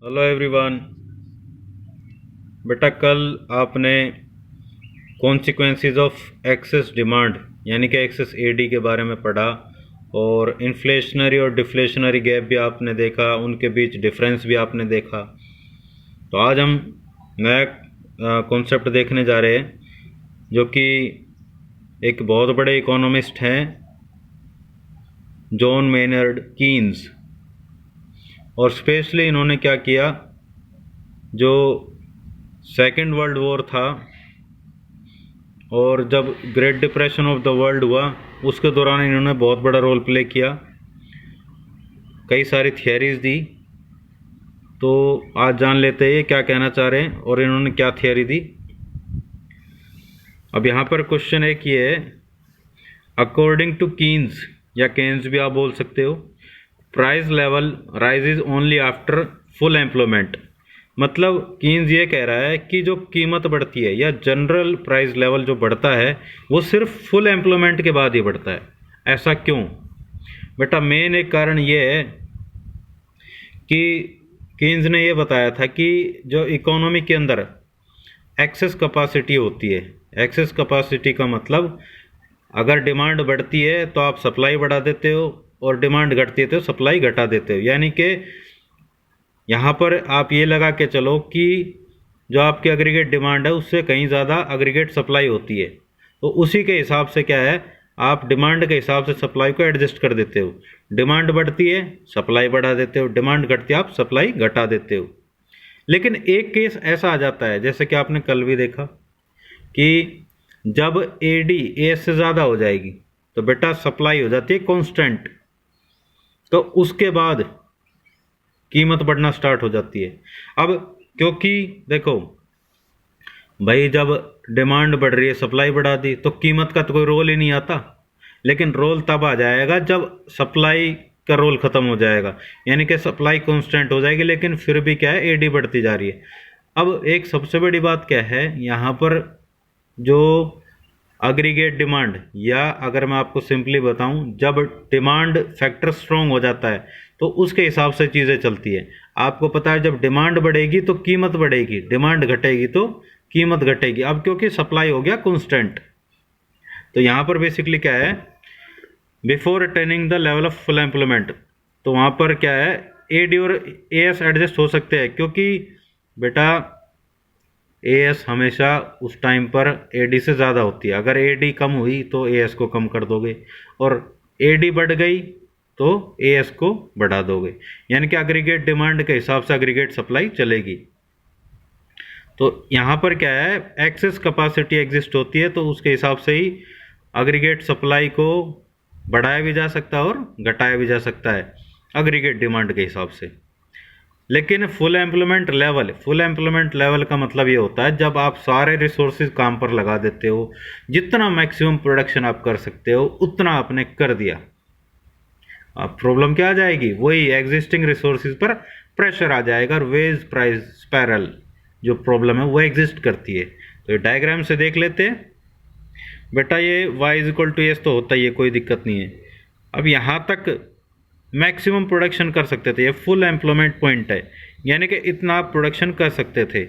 Hello everyone. बेटा कल आपने कॉन्सिक्वेंसेस ऑफ एक्सेस डिमांड यानी कि एक्सेस एडी के बारे में पढ़ा और इन्फ्लेशनरी और डिफ्लेशनरी गैप भी आपने देखा, उनके बीच डिफरेंस भी आपने देखा। तो आज हम नया कॉन्सेप्ट देखने जा रहे हैं जो कि एक बहुत बड़े इकोनॉमिस्ट हैं, जॉन मेनर्ड कीन्स। और स्पेशली इन्होंने क्या किया, जो सेकेंड वर्ल्ड वॉर था और जब great depression of the world हुआ उसके दौरान इन्होंने बहुत बड़ा रोल प्ले किया, कई सारी थियरीज दी। तो आज जान लेते हैं ये क्या कहना चाह रहे हैं और इन्होंने क्या थियरी दी। अब यहाँ पर क्वेश्चन एक ये है, अकॉर्डिंग टू कीन्स या केन्स भी आप बोल सकते हो, price level rises only after full employment. मतलब कीन्स ये कह रहा है कि जो कीमत बढ़ती है या जनरल प्राइस लेवल जो बढ़ता है वो सिर्फ फुल एम्प्लॉयमेंट के बाद ही बढ़ता है। ऐसा क्यों? बेटा मेन एक कारण ये है कि कीन्स ने ये बताया था कि जो इकोनॉमी के अंदर एक्सेस कैपेसिटी होती है, एक्सेस कैपेसिटी का मतलब अगर डिमांड बढ़ती है तो आप सप्लाई बढ़ा देते हो और डिमांड घटती है तो सप्लाई घटा देते हो। यानी कि यहाँ पर आप ये लगा के चलो कि जो आपकी एग्रीगेट डिमांड है उससे कहीं ज़्यादा एग्रीगेट सप्लाई होती है, तो उसी के हिसाब से क्या है, आप डिमांड के हिसाब से सप्लाई को एडजस्ट कर देते हो। डिमांड बढ़ती है सप्लाई बढ़ा देते हो, डिमांड घटती है आप सप्लाई घटा देते हो। लेकिन एक केस ऐसा आ जाता है जैसे कि आपने कल भी देखा कि जब एडी एस से ज़्यादा हो जाएगी तो बेटा सप्लाई हो जाती है कांस्टेंट, तो उसके बाद कीमत बढ़ना स्टार्ट हो जाती है। अब क्योंकि देखो भाई, जब डिमांड बढ़ रही है सप्लाई बढ़ा दी तो कीमत का तो कोई रोल ही नहीं आता, लेकिन रोल तब आ जाएगा जब सप्लाई का रोल खत्म हो जाएगा, यानी कि सप्लाई कांस्टेंट हो जाएगी लेकिन फिर भी क्या है, एडी बढ़ती जा रही है। अब एक सबसे बड़ी बात क्या है यहाँ पर, जो एग्रीगेट डिमांड, या अगर मैं आपको सिंपली बताऊं, जब डिमांड फैक्टर स्ट्रॉन्ग हो जाता है तो उसके हिसाब से चीज़ें चलती है। आपको पता है जब डिमांड बढ़ेगी तो कीमत बढ़ेगी, डिमांड घटेगी तो कीमत घटेगी। अब क्योंकि सप्लाई हो गया कांस्टेंट, तो यहाँ पर बेसिकली क्या है, before attaining the level of full employment, तो वहाँ पर क्या है, एडी और एएस एडजस्ट हो सकते हैं, क्योंकि बेटा एएस हमेशा उस टाइम पर एडी से ज़्यादा होती है। अगर एडी कम हुई तो एएस को कम कर दोगे और एडी बढ़ गई तो एएस को बढ़ा दोगे, यानी कि एग्रीगेट डिमांड के हिसाब से एग्रीगेट सप्लाई चलेगी। तो यहाँ पर क्या है, एक्सेस कैपेसिटी एग्जिस्ट होती है तो उसके हिसाब से ही एग्रीगेट सप्लाई को बढ़ाया भी जा सकता है और घटाया भी जा सकता है एग्रीगेट डिमांड के हिसाब से। लेकिन फुल एम्प्लॉयमेंट लेवल का मतलब ये होता है जब आप सारे रिसोर्सेज काम पर लगा देते हो, जितना मैक्सिमम प्रोडक्शन आप कर सकते हो उतना आपने कर दिया। अब प्रॉब्लम क्या आ जाएगी, वही एग्जिस्टिंग रिसोर्सेज पर प्रेशर आ जाएगा और वेज प्राइस स्पायरल जो प्रॉब्लम है वो एग्जिस्ट करती है। तो ये डायग्राम से देख लेते हैं। बेटा ये y is equal to s तो होता ही है, कोई दिक्कत नहीं है। अब यहाँ तक मैक्सिमम प्रोडक्शन कर सकते थे, ये फुल एम्प्लॉयमेंट पॉइंट है, यानी कि इतना आप प्रोडक्शन कर सकते थे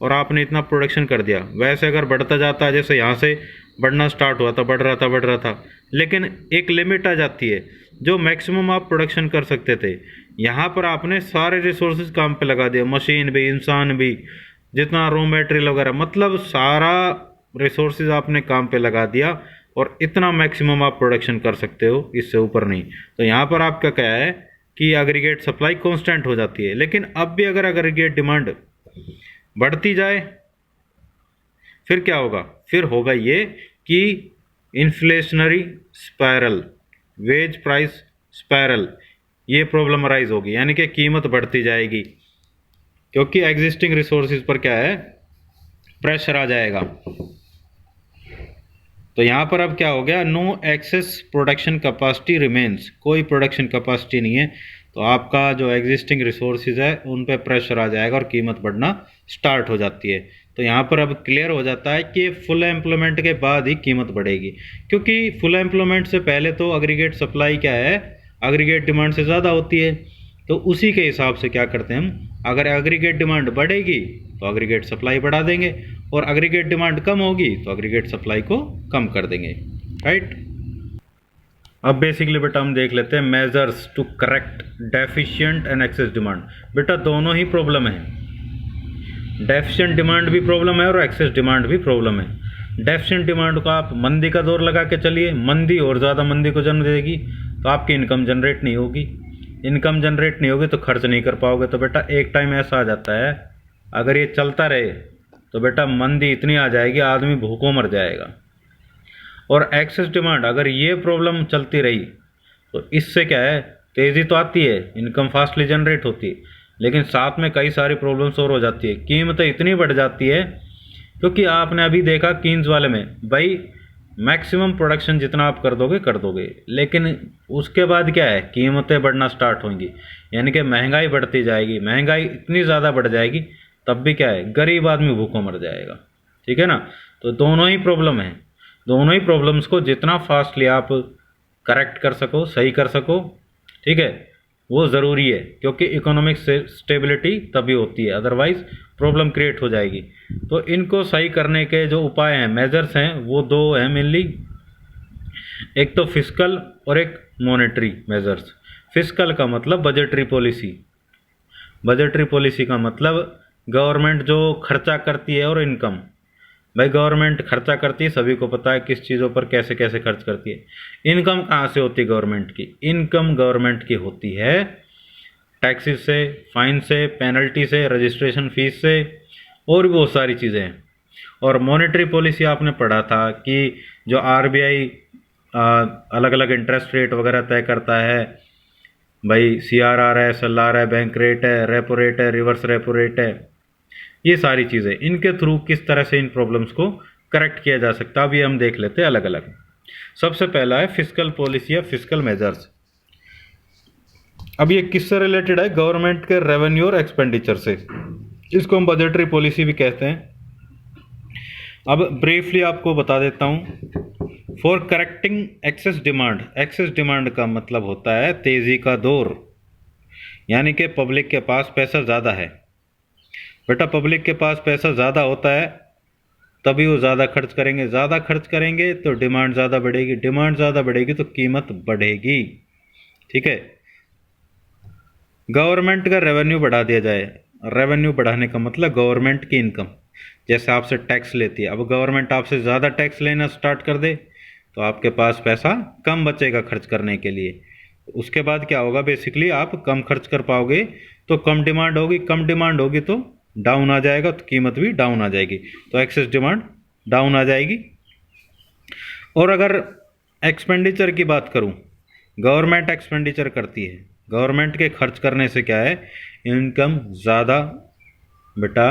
और आपने इतना प्रोडक्शन कर दिया। वैसे अगर बढ़ता जाता है, जैसे यहाँ से बढ़ना स्टार्ट हुआ था, बढ़ रहा था, लेकिन एक लिमिट आ जाती है जो मैक्सिमम आप प्रोडक्शन कर सकते थे। यहाँ पर आपने सारे रिसोर्सेज काम पे लगा दिया, मशीन भी, इंसान भी, जितना रॉ मटेरियल वगैरह, मतलब सारा रिसोर्सेज आपने काम पे लगा दिया और इतना मैक्सिमम आप प्रोडक्शन कर सकते हो, इससे ऊपर नहीं। तो यहाँ पर आपका क्या है कि एग्रीगेट सप्लाई कांस्टेंट हो जाती है। लेकिन अब भी अगर एग्रीगेट डिमांड बढ़ती जाए फिर क्या होगा, फिर होगा ये कि inflationary spiral, wage price spiral, ये प्रॉब्लम अराइज होगी, यानी कि कीमत बढ़ती जाएगी क्योंकि एग्जिस्टिंग रिसोर्सेज पर क्या है, प्रेशर आ जाएगा। तो यहाँ पर अब क्या हो गया, no excess production capacity remains, कोई प्रोडक्शन कैपेसिटी नहीं है, तो आपका जो एग्जिस्टिंग रिसोर्सेज है उन पे प्रेशर आ जाएगा और कीमत बढ़ना स्टार्ट हो जाती है। तो यहाँ पर अब क्लियर हो जाता है कि फुल एम्प्लॉयमेंट के बाद ही कीमत बढ़ेगी, क्योंकि फुल एम्प्लॉयमेंट से पहले तो एग्रीगेट सप्लाई क्या है, एग्रीगेट डिमांड से ज़्यादा होती है। तो उसी के हिसाब से क्या करते हैं हम, अगर एग्रीगेट डिमांड बढ़ेगी तो एग्रीगेट सप्लाई बढ़ा देंगे, और एग्रीगेट डिमांड कम होगी तो एग्रीगेट सप्लाई को कम कर देंगे, राइट। अब बेसिकली बेटा हम देख लेते हैं measures to correct deficient and excess demand. बेटा दोनों ही प्रॉब्लम है, डेफिशिएंट डिमांड भी प्रॉब्लम है और एक्सेस डिमांड भी प्रॉब्लम है। डेफिशिएंट डिमांड को आप मंदी का दौर लगा के चलिए, मंदी और ज़्यादा मंदी को जन्म देगी, तो आपकी इनकम जनरेट नहीं होगी, इनकम जनरेट नहीं होगी तो खर्च नहीं कर पाओगे। तो बेटा एक टाइम ऐसा आ जाता है, अगर ये चलता रहे तो बेटा मंदी इतनी आ जाएगी आदमी भूखों मर जाएगा। और एक्सेस डिमांड अगर ये प्रॉब्लम चलती रही तो इससे क्या है, तेज़ी तो आती है, इनकम फास्टली जनरेट होती है, लेकिन साथ में कई सारी प्रॉब्लम्स और हो जाती है, कीमतें इतनी बढ़ जाती है। क्योंकि आपने अभी देखा कीन्स वाले में भाई मैक्सिमम प्रोडक्शन जितना आप कर दोगे, लेकिन उसके बाद क्या है, कीमतें बढ़ना स्टार्ट होंगी, यानी कि महंगाई बढ़ती जाएगी, महंगाई इतनी ज़्यादा बढ़ जाएगी तब भी क्या है, गरीब आदमी भूखों मर जाएगा, ठीक है ना। तो दोनों ही प्रॉब्लम है, दोनों ही प्रॉब्लम्स को जितना फास्टली आप करेक्ट कर सको, सही कर सको, ठीक है, वो ज़रूरी है, क्योंकि इकोनॉमिक स्टेबिलिटी तभी होती है, अदरवाइज प्रॉब्लम क्रिएट हो जाएगी। तो इनको सही करने के जो उपाय हैं, मेजर्स हैं, वो दो हैं मेनली, एक तो फिस्कल और एक मॉनेटरी मेजर्स। फिस्कल का मतलब बजटरी पॉलिसी, बजटरी पॉलिसी का मतलब गवर्नमेंट जो खर्चा करती है, और इनकम, भाई गवर्नमेंट खर्चा करती है, सभी को पता है किस चीज़ों पर कैसे कैसे खर्च करती है। इनकम कहाँ से होती है गवर्नमेंट की, इनकम गवर्नमेंट की होती है टैक्सेस से, फाइन से, पेनल्टी से, रजिस्ट्रेशन फीस से, और भी बहुत सारी चीज़ें हैं। और मॉनेटरी पॉलिसी आपने पढ़ा था कि जो आरबीआई अलग अलग इंटरेस्ट रेट वगैरह तय करता है, भाई सीआरआर है, एसएलआर है, बैंक रेट है, रेपो रेट है, रिवर्स रेपो रेट है, ये सारी चीज़ें, इनके थ्रू किस तरह से इन प्रॉब्लम्स को करेक्ट किया जा सकता है, अब ये हम देख लेते हैं अलग अलग। सबसे पहला है फिस्कल पॉलिसी या फिस्कल मेजर्स। अब ये किससे रिलेटेड है, गवर्नमेंट के रेवेन्यू और एक्सपेंडिचर से, इसको हम बजटरी पॉलिसी भी कहते हैं। अब ब्रीफली आपको बता देता हूँ। For correcting excess demand, excess demand का मतलब होता है तेज़ी का दौर, यानी कि पब्लिक के पास पैसा ज़्यादा है। बेटा पब्लिक के पास पैसा ज़्यादा होता है तभी वो ज़्यादा खर्च करेंगे, ज़्यादा खर्च करेंगे तो डिमांड ज़्यादा बढ़ेगी, डिमांड ज़्यादा बढ़ेगी तो कीमत बढ़ेगी, ठीक है। गवर्नमेंट का रेवेन्यू बढ़ा दिया जाए, रेवेन्यू बढ़ाने का मतलब गवर्नमेंट की इनकम, जैसे आपसे टैक्स लेती है, अब गवर्नमेंट आपसे ज़्यादा टैक्स लेना स्टार्ट कर दे तो आपके पास पैसा कम बचेगा खर्च करने के लिए। उसके बाद क्या होगा, बेसिकली आप कम खर्च कर पाओगे तो कम डिमांड होगी, कम डिमांड होगी तो डाउन आ जाएगा, तो कीमत भी डाउन आ जाएगी, तो एक्सेस डिमांड डाउन आ जाएगी। और अगर एक्सपेंडिचर की बात करूं, गवर्नमेंट एक्सपेंडिचर करती है, गवर्नमेंट के खर्च करने से क्या है, इनकम ज़्यादा बेटा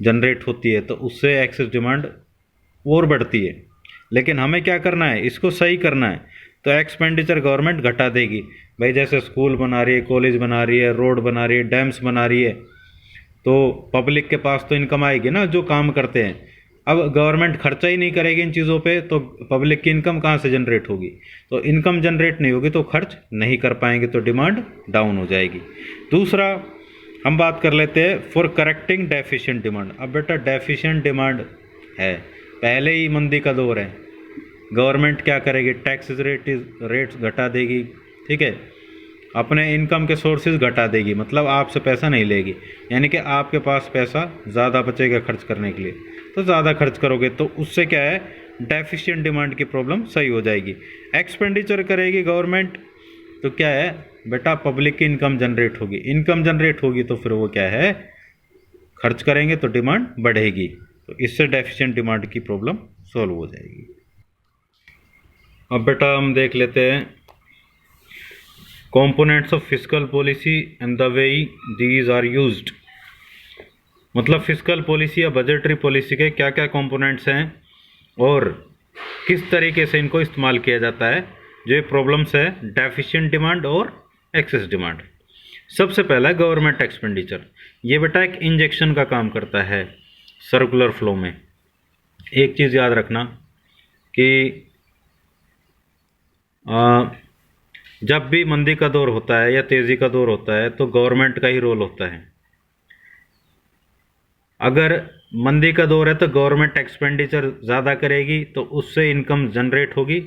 जनरेट होती है, तो उससे एक्सेस डिमांड और बढ़ती है। लेकिन हमें क्या करना है, इसको सही करना है, तो एक्सपेंडिचर गवर्नमेंट घटा देगी। भाई जैसे स्कूल बना रही है, कॉलेज बना रही है, रोड बना रही है, डैम्स बना रही है, तो पब्लिक के पास तो इनकम आएगी ना जो काम करते हैं। अब गवर्नमेंट खर्चा ही नहीं करेगी इन चीज़ों पे तो पब्लिक की इनकम कहाँ से जनरेट होगी, तो इनकम जनरेट नहीं होगी तो खर्च नहीं कर पाएंगे, तो डिमांड डाउन हो जाएगी। दूसरा हम बात कर लेते हैं फॉर करेक्टिंग डेफिशिएंट डिमांड। अब बेटा डेफिशिएंट डिमांड है, पहले ही मंदी का दौर है, गवर्नमेंट क्या करेगी, टैक्स रेट्स घटा देगी, ठीक है, अपने इनकम के सोर्सेज घटा देगी, मतलब आपसे पैसा नहीं लेगी, यानी कि आपके पास पैसा ज़्यादा बचेगा खर्च करने के लिए, तो ज़्यादा खर्च करोगे तो उससे क्या है, डेफिशिएंट डिमांड की प्रॉब्लम सही हो जाएगी। एक्सपेंडिचर करेगी गवर्नमेंट तो क्या है बेटा, पब्लिक की इनकम जनरेट होगी, इनकम जनरेट होगी तो फिर वो क्या है, खर्च करेंगे तो डिमांड बढ़ेगी, तो इससे डेफिशिएंट डिमांड की प्रॉब्लम सॉल्व हो जाएगी। अब बेटा हम देख लेते हैं components of fiscal policy and the way these are used। मतलब फिस्कल पॉलिसी या बजटरी पॉलिसी के क्या क्या कंपोनेंट्स हैं और किस तरीके से इनको इस्तेमाल किया जाता है, जो प्रॉब्लम्स है डेफिशिएंट डिमांड और एक्सेस डिमांड। सबसे पहला है गवर्नमेंट एक्सपेंडिचर। ये बेटा एक इंजेक्शन का काम करता है सर्कुलर फ्लो में। एक चीज़ याद रखना कि जब भी मंदी का दौर होता है या तेजी का दौर होता है तो गवर्नमेंट का ही रोल होता है। अगर मंदी का दौर है तो गवर्नमेंट एक्सपेंडिचर ज़्यादा करेगी तो उससे इनकम जनरेट होगी।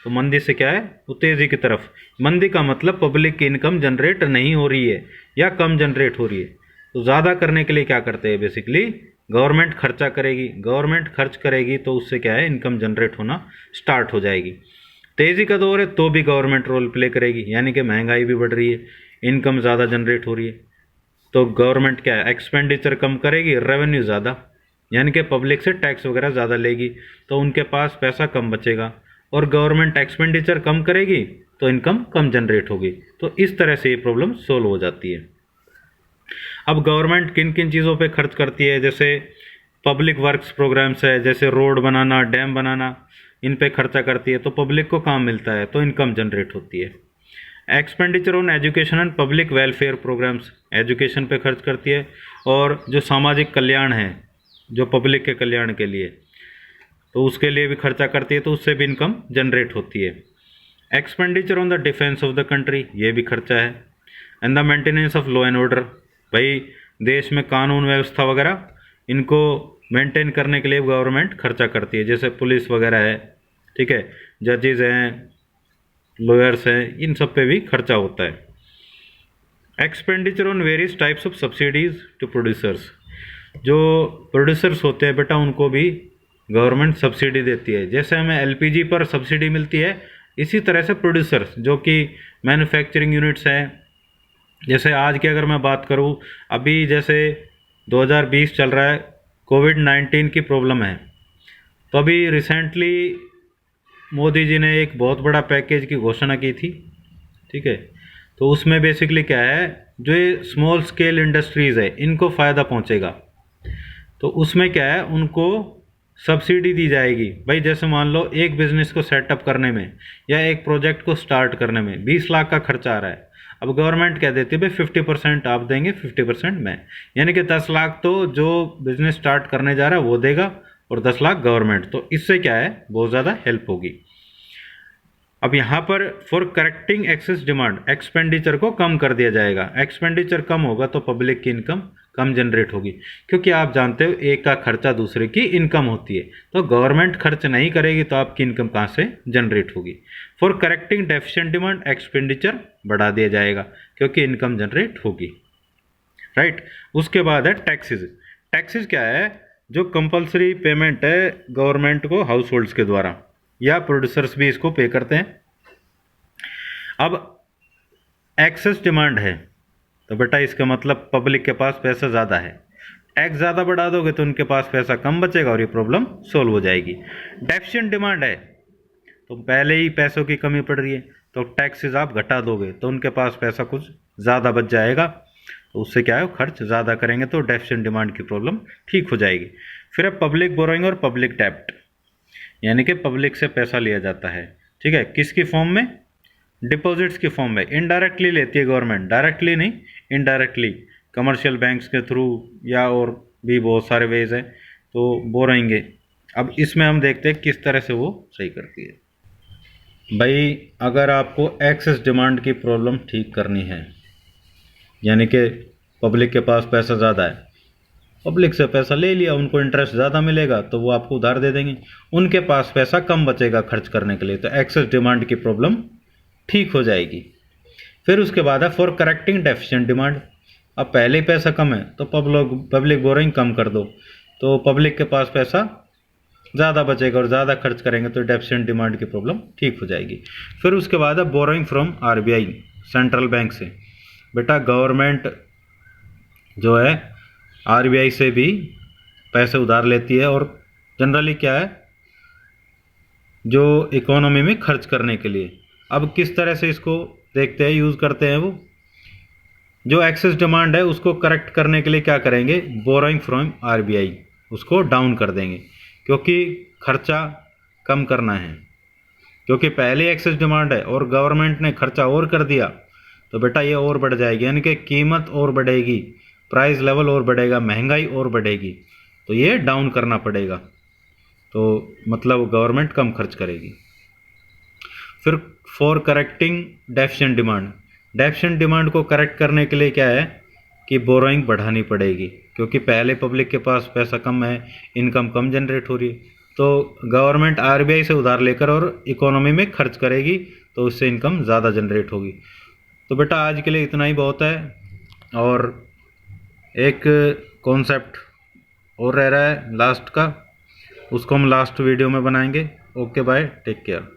तो मंदी से क्या है, वो तेजी की तरफ। मंदी का मतलब पब्लिक की इनकम जनरेट नहीं हो रही है या कम जनरेट हो रही है। तो ज़्यादा करने के लिए क्या करते हैं, बेसिकली गवर्नमेंट खर्चा करेगी। गवर्नमेंट खर्च करेगी तो उससे क्या है, इनकम जनरेट होना स्टार्ट हो जाएगी। तेज़ी का दौर है तो भी गवर्नमेंट रोल प्ले करेगी, यानी कि महंगाई भी बढ़ रही है, इनकम ज़्यादा जनरेट हो रही है, तो गवर्नमेंट क्या है, एक्सपेंडिचर कम करेगी, रेवेन्यू ज़्यादा, यानी कि पब्लिक से टैक्स वगैरह ज़्यादा लेगी तो उनके पास पैसा कम बचेगा। और गवर्नमेंट एक्सपेंडिचर कम करेगी तो इनकम कम जनरेट होगी। तो इस तरह से ये प्रॉब्लम सोल्व हो जाती है। अब गवर्नमेंट किन किन चीज़ों पे खर्च करती है, जैसे पब्लिक वर्क्स प्रोग्राम्स है, जैसे रोड बनाना, डैम बनाना, इन पे खर्चा करती है तो पब्लिक को काम मिलता है तो इनकम जनरेट होती है। Expenditure on education and public welfare programmes, education पे खर्च करती है, और जो सामाजिक कल्याण है, जो पब्लिक के कल्याण के लिए, तो उसके लिए भी खर्चा करती है तो उससे भी इनकम जनरेट होती है। Expenditure on the defence of the country, ये भी खर्चा है। And the maintenance of law and order, भाई देश में कानून व्यवस्था वगैरह इनको मेंटेन करने के लिए गवर्नमेंट खर्चा करती है, जैसे पुलिस वगैरह है, ठीक है, जजेज हैं, लॉयर्स हैं, इन सब पे भी खर्चा होता है। Expenditure on various types of subsidies to producers, जो प्रोड्यूसर्स होते हैं बेटा उनको भी गवर्नमेंट सब्सिडी देती है। जैसे हमें एलपीजी पर सब्सिडी मिलती है, इसी तरह से प्रोड्यूसर्स जो कि मैन्युफैक्चरिंग यूनिट्स हैं, जैसे आज की अगर मैं बात करूं, अभी जैसे 2020 चल रहा है, कोविड-19 की प्रॉब्लम है, तो अभी रिसेंटली मोदी जी ने एक बहुत बड़ा पैकेज की घोषणा की थी, ठीक है। तो उसमें बेसिकली क्या है, जो ये स्मॉल स्केल इंडस्ट्रीज़ है इनको फ़ायदा पहुंचेगा। तो उसमें क्या है, उनको सब्सिडी दी जाएगी। भाई जैसे मान लो एक बिज़नेस को सेटअप करने में या एक प्रोजेक्ट को स्टार्ट करने में 20 लाख का खर्चा आ रहा है, अब गवर्नमेंट क्या देती है, भाई 50% आप देंगे, 50% मैं, यानी कि 10 लाख तो जो बिज़नेस स्टार्ट करने जा रहा है वो देगा और 10 लाख गवर्नमेंट। तो इससे क्या है, बहुत ज़्यादा हेल्प होगी। अब यहाँ पर for correcting excess demand, expenditure को कम कर दिया जाएगा। एक्सपेंडिचर कम होगा तो पब्लिक की इनकम कम जनरेट होगी, क्योंकि आप जानते हो एक का खर्चा दूसरे की इनकम होती है। तो गवर्नमेंट खर्च नहीं करेगी तो आपकी इनकम कहाँ से जनरेट होगी। For correcting deficient demand, expenditure बढ़ा दिया जाएगा क्योंकि इनकम जनरेट होगी, राइट। उसके बाद है टैक्सेस। टैक्सेस क्या है, जो कंपलसरी पेमेंट है गवर्नमेंट को हाउस होल्ड्स के द्वारा, या प्रोड्यूसर्स भी इसको पे करते हैं। अब एक्सेस डिमांड है तो बेटा इसका मतलब पब्लिक के पास पैसा ज़्यादा है, टैक्स ज़्यादा बढ़ा दोगे तो उनके पास पैसा कम बचेगा और ये प्रॉब्लम सोल्व हो जाएगी। डेफिशिएंट डिमांड है तो पहले ही पैसों की कमी पड़ रही है, तो टैक्सेस आप घटा दोगे तो उनके पास पैसा कुछ ज़्यादा बच जाएगा, तो उससे क्या है, खर्च ज़्यादा करेंगे तो डेफिशिएंट डिमांड की प्रॉब्लम ठीक हो जाएगी। फिर है पब्लिक बोरोइंग और पब्लिक डेब्ट, यानी कि पब्लिक से पैसा लिया जाता है, ठीक है, किसकी फॉर्म में, डिपॉजिट्स की फॉर्म में। इनडायरेक्टली लेती है गवर्नमेंट, डायरेक्टली नहीं, इनडायरेक्टली, कमर्शियल बैंक्स के थ्रू या और भी बहुत सारे वेज हैं, तो बोरेंगे। अब इसमें हम देखते हैं किस तरह से वो सही करती है। भाई अगर आपको एक्सेस डिमांड की प्रॉब्लम ठीक करनी है, यानी कि पब्लिक के पास पैसा ज़्यादा है, पब्लिक से पैसा ले लिया, उनको इंटरेस्ट ज़्यादा मिलेगा तो वो आपको उधार दे देंगे, उनके पास पैसा कम बचेगा खर्च करने के लिए, तो एक्सेस डिमांड की प्रॉब्लम ठीक हो जाएगी। फिर उसके बाद है फॉर करेक्टिंग डेफिशिएंट डिमांड। अब पहले ही पैसा कम है तो पब्लिक बोरोइंग कम कर दो, तो पब्लिक के पास पैसा ज़्यादा बचेगा और ज़्यादा खर्च करेंगे तो डेफिशिएंट डिमांड की प्रॉब्लम ठीक हो जाएगी। फिर उसके बाद है borrowing from RBI, central bank से। बेटा गवर्नमेंट जो है आरबीआई से भी पैसे उधार लेती है, और जनरली क्या है, जो इकोनॉमी में खर्च करने के लिए। अब किस तरह से इसको देखते हैं, यूज़ करते हैं, वो जो एक्सेस डिमांड है उसको करेक्ट करने के लिए क्या करेंगे, बोरोइंग फ्रॉम आरबीआई, उसको डाउन कर देंगे, क्योंकि खर्चा कम करना है, क्योंकि पहले एक्सेस डिमांड है और गवर्नमेंट ने खर्चा और कर दिया तो बेटा ये और बढ़ जाएगी, यानी कि कीमत और बढ़ेगी, प्राइस लेवल और बढ़ेगा, महंगाई और बढ़ेगी, तो ये डाउन करना पड़ेगा, तो मतलब गवर्नमेंट कम खर्च करेगी। फिर for correcting deficient demand. Deficient demand को करेक्ट करने के लिए क्या है कि बोरोइंग बढ़ानी पड़ेगी, क्योंकि पहले पब्लिक के पास पैसा कम है, इनकम कम जनरेट हो रही है, तो गवर्नमेंट आरबीआई से उधार लेकर और इकोनॉमी में खर्च करेगी, तो उससे इनकम ज़्यादा जनरेट होगी। तो बेटा आज के लिए इतना ही बहुत है, और एक कॉन्सेप्ट और रह रहा है लास्ट का, उसको हम लास्ट वीडियो में बनाएंगे। Okay bye, take care.